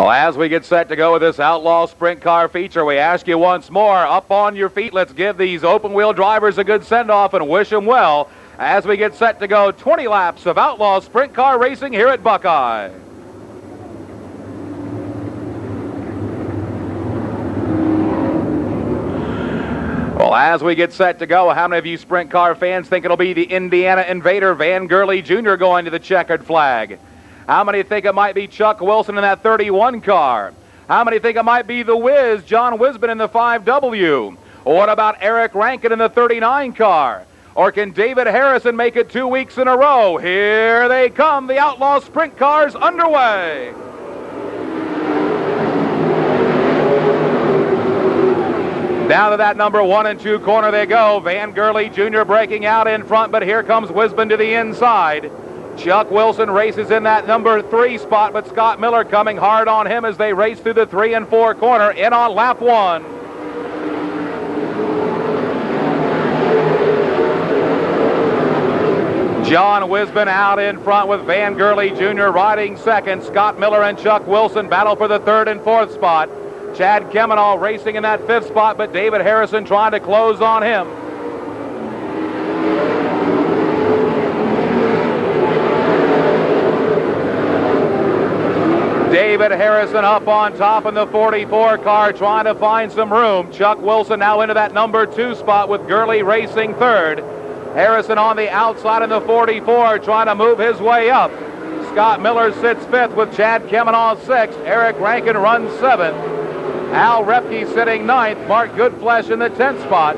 Well, as we get set to go with this Outlaw Sprint Car feature, we ask you once more, up on your feet, let's give these open-wheel drivers a good send-off and wish them well as we get set to go 20 laps of Outlaw Sprint Car racing here at Buckeye. Well, as we get set to go, how many of you sprint car fans think it'll be the Indiana Invader Van Gurley Jr. going to the checkered flag? How many think it might be Chuck Wilson in that 31 car? How many think it might be the Wiz, John Wisbon in the 5W? Or what about Eric Rankin in the 39 car? Or can David Harrison make it 2 weeks in a row? Here they come, the Outlaw Sprint Cars underway. Down to that number 1 and 2 corner they go. Van Gurley Jr. breaking out in front, but here comes Wisbon to the inside. Chuck Wilson races in that number 3 spot, but Scott Miller coming hard on him as they race through the 3 and 4 corner in on lap 1. John Wisbon out in front with Van Gurley Jr. riding second. Scott Miller and Chuck Wilson battle for the 3rd and 4th spot. Chad Kemenall racing in that 5th spot, but David Harrison trying to close on him. David Harrison up on top in the 44 car trying to find some room. Chuck Wilson now into that number 2 spot with Gurley racing 3rd. Harrison on the outside in the 44 trying to move his way up. Scott Miller sits 5th with Chad Kemenall 6th. Eric Rankin runs 7th. Al Repke sitting 9th. Mark Goodflesh in the 10th spot.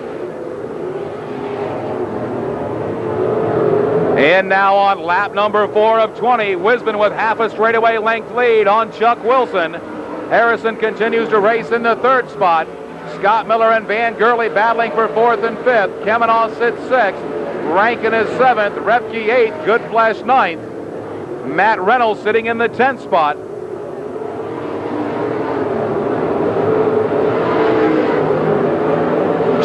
And now on lap number 4 of 20, Wisbon with half a straightaway length lead on Chuck Wilson. Harrison continues to race in the 3rd spot. Scott Miller and Van Gurley battling for 4th and 5th. Kemenall sits 6th. Rankin is 7th. Repke 8th. Goodflesh 9th. Matt Reynolds sitting in the 10th spot.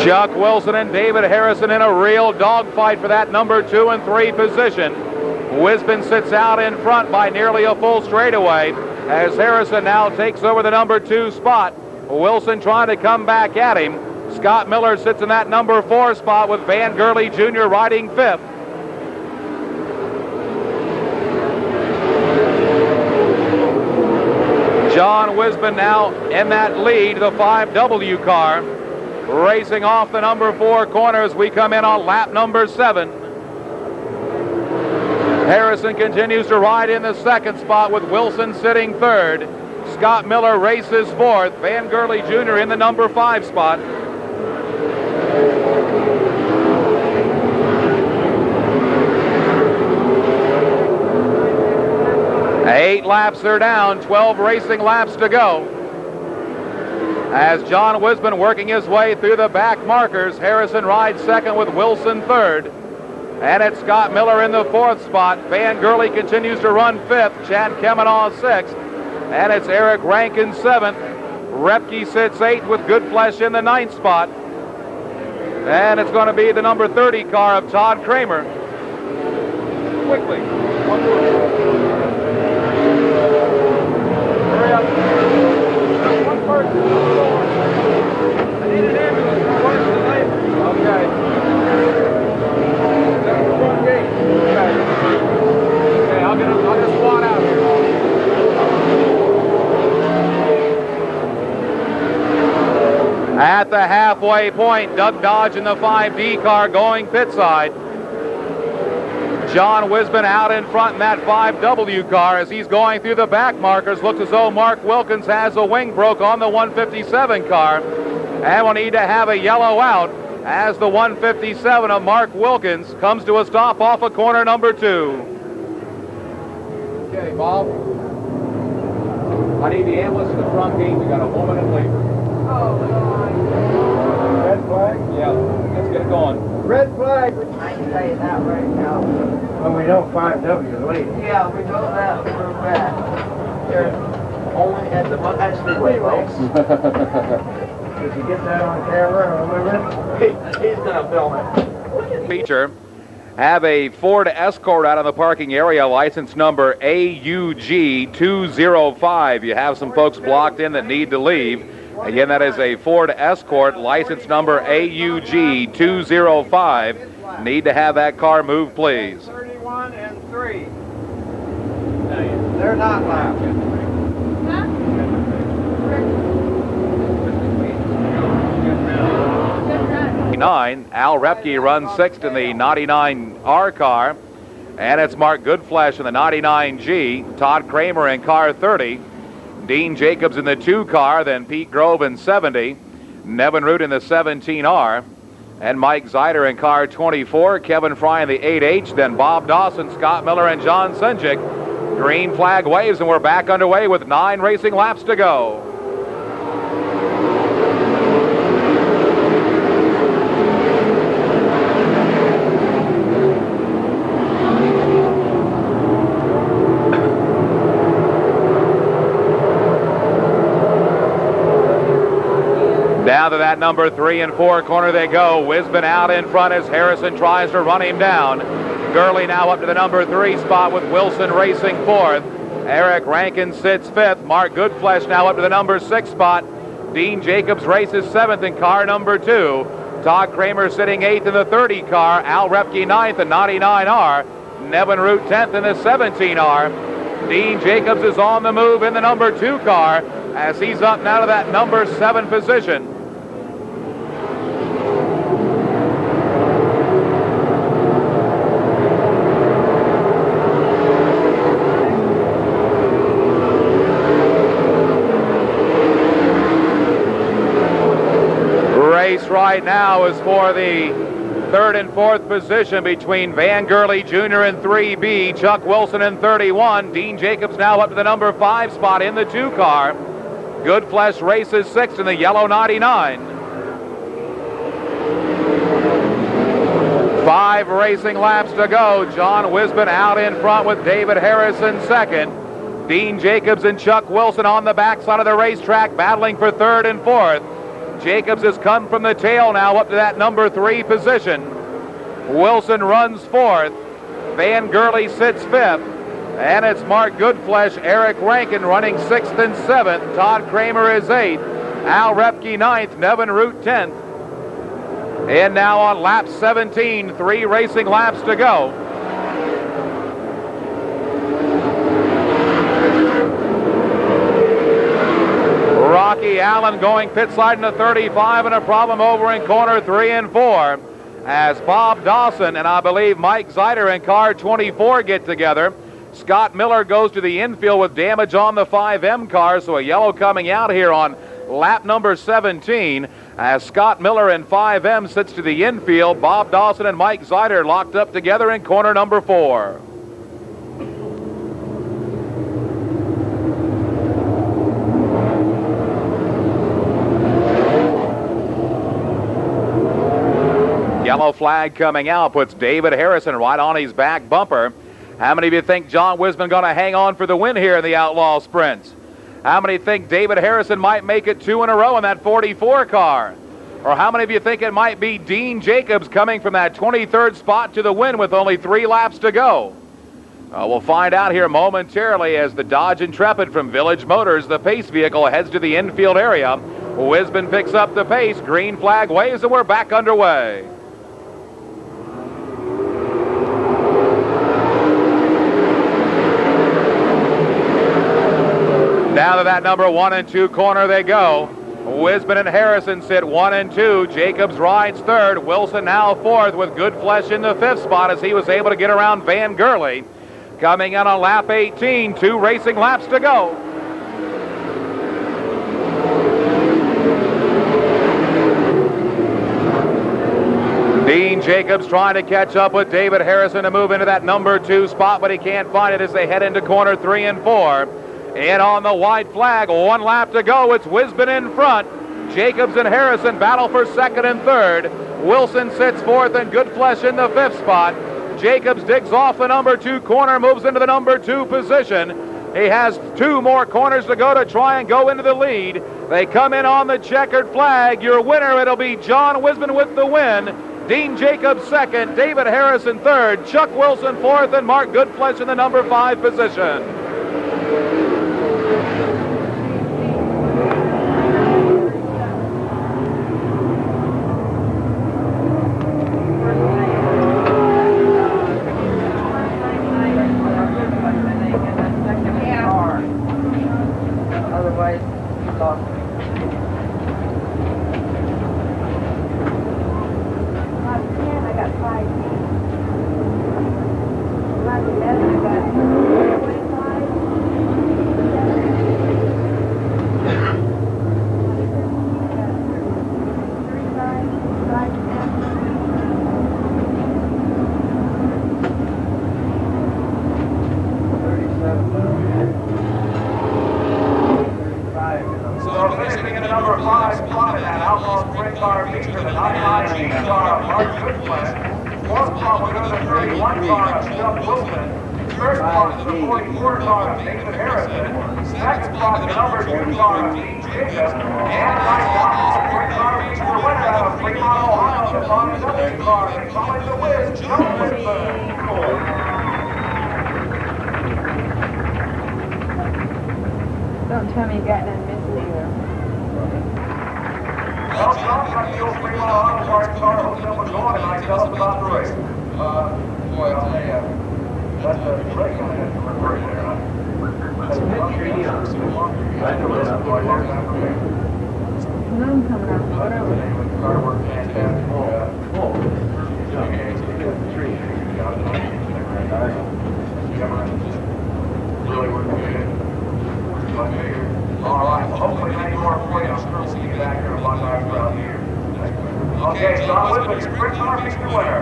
Chuck Wilson and David Harrison in a real dogfight for that number 2 and 3 position. Wisbon sits out in front by nearly a full straightaway as Harrison now takes over the number 2 spot. Wilson trying to come back at him. Scott Miller sits in that number 4 spot with Van Gurley Jr. riding 5th. John Wisbon now in that lead, the 5W car. Racing off the number 4 corner as we come in on lap number 7. Harrison continues to ride in the 2nd spot with Wilson sitting 3rd. Scott Miller races 4th. Van Gurley Jr. in the number 5 spot. Eight laps are down, 12 racing laps to go. As John Wisbon working his way through the back markers, Harrison rides 2nd with Wilson 3rd. And it's Scott Miller in the 4th spot. Van Gurley continues to run 5th. Chad Kemenall 6th. And it's Eric Rankin 7th. Repke sits 8th with Goodflesh in the 9th spot. And it's going to be the number 30 car of Todd Kramer. Quickly. One more. Hurry up. One person. I need an ambulance for work tonight. Okay. That's the front gate. Okay, I'll get a squad out here. At the halfway point, Doug Dodge in the 5D car going pit side. John Wisbon out in front in that 5W car as he's going through the back markers. Looks as though Mark Wilkins has a wing broke on the 157 car. And we'll need to have a yellow out as the 157 of Mark Wilkins comes to a stop off of corner number 2. Okay, Bob. I need the ambulance in the front gate. We got a woman in labor. Oh, God. Red flag? Yeah, let's get it going. Red flag. I can tell you that right now. Well, we know 5W is late. Yeah, we know that for a fact. They're only at the Buckeye Speedway, folks. Did you get that on camera, remember? He's going to film it. Feature have a Ford Escort out in the parking area, license number AUG205. You have some folks blocked in that need to leave. Again, that is a Ford Escort, license number AUG205. Need to have that car moved, please. 31 and 3. They're not loud. Al Repke runs sixth in the 99R car, and it's Mark Goodflesh in the 99G, Todd Kramer in car 30, Dean Jacobs in the 2 car, then Pete Grove in 70, Nevin Root in the 17R, and Mike Zeider in car 24, Kevin Fry in the 8H, then Bob Dawson, Scott Miller, and John Senjik. Green flag waves, and we're back underway with 9 racing laps to go. Down to that number 3 and 4 corner they go. Wisbon out in front as Harrison tries to run him down. Gurley now up to the number 3 spot with Wilson racing 4th. Eric Rankin sits 5th. Mark Goodflesh now up to the number 6 spot. Dean Jacobs races 7th in car number 2. Todd Kramer sitting 8th in the 30 car. Al Repke 9th in 99R. Nevin Root 10th in the 17R. Dean Jacobs is on the move in the number 2 car as he's up now to that number 7 position. Right now is for the 3rd and 4th position between Van Gurley Jr. in 3B, Chuck Wilson in 31. Dean Jacobs now up to the number 5 spot in the 2 car. Goodflesh races 6th in the yellow 99. 5 racing laps to go. John Wisbon out in front with David Harrison 2nd. Dean Jacobs and Chuck Wilson on the backside of the racetrack battling for 3rd and 4th. Jacobs has come from the tail now up to that number 3 position. Wilson runs 4th. Van Gurley sits 5th. And it's Mark Goodflesh, Eric Rankin running 6th and 7th. Todd Kramer is 8th. Al Repke 9th. Nevin Root 10th. And now on lap 17, 3 racing laps to go. Rocky Allen going pit slide into 35 and a problem over in corner 3 and 4 as Bob Dawson and I believe Mike Zeider in car 24 get together. Scott Miller goes to the infield with damage on the 5M car, so a yellow coming out here on lap number 17 as Scott Miller in 5M sits to the infield. Bob Dawson and Mike Zeider locked up together in corner number 4. Yellow flag coming out puts David Harrison right on his back bumper. How many of you think John Wisbon going to hang on for the win here in the Outlaw Sprints? How many think David Harrison might make it 2 in a row in that 44 car? Or how many of you think it might be Dean Jacobs coming from that 23rd spot to the win with only 3 laps to go? We'll find out here momentarily as the Dodge Intrepid from Village Motors, the pace vehicle, heads to the infield area. Wisbon picks up the pace. Green flag waves and we're back underway. Down to that number 1 and 2 corner they go. Wisbon and Harrison sit 1 and 2. Jacobs rides 3rd. Wilson now 4th with Goodflesh in the 5th spot as he was able to get around Van Gurley. Coming out on lap 18, 2 racing laps to go. Dean Jacobs trying to catch up with David Harrison to move into that number 2 spot, but he can't find it as they head into corner 3 and 4. And on the white flag, 1 lap to go. It's Wisbon in front. Jacobs and Harrison battle for 2nd and 3rd. Wilson sits 4th and Goodflesh in the 5th spot. Jacobs digs off the number 2 corner, moves into the number 2 position. He has 2 more corners to go to try and go into the lead. They come in on the checkered flag. Your winner, it'll be John Wisbon with the win. Dean Jacobs second, David Harrison third, Chuck Wilson fourth, and Mark Goodflesh in the number 5 position. Otherwise, lost. I got 5. 11, I got 25. So finishing in the number 5 spot in that outlaw sprint car feature, the 99 car of Mark Goodflesh. Fourth spot was in the 31 car of Chuck Wilson. First spot is the 44 car of David Harrison. Second spot the number 2 car of Dean Jacobs. And nice outlaw sprint car feature winner out of Fremont, Ohio, the 5-7 car and following the Wiz, John Wisbon. Don't tell me you got none missing either. Well, John, I feel Fremont Auto Parts car hooks up and going tonight. Tell us about the race. Boy, I'll tell you, that's a race on it for first there, huh? That's a mid-tree, yeah. None coming out. Whatever. Car work fantastic. Really working good. All right, well, hopefully many more for you. I'm sure we'll see you back here in Buckeye throughout the year. Okay, John Wisbon, your sprint car feature winner.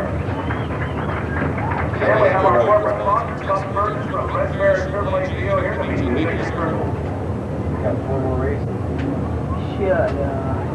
Here we have our corporate sponsors, customers from Red Bear Triple HDO here to meet you in the circle. Got 4 more races. Shut up.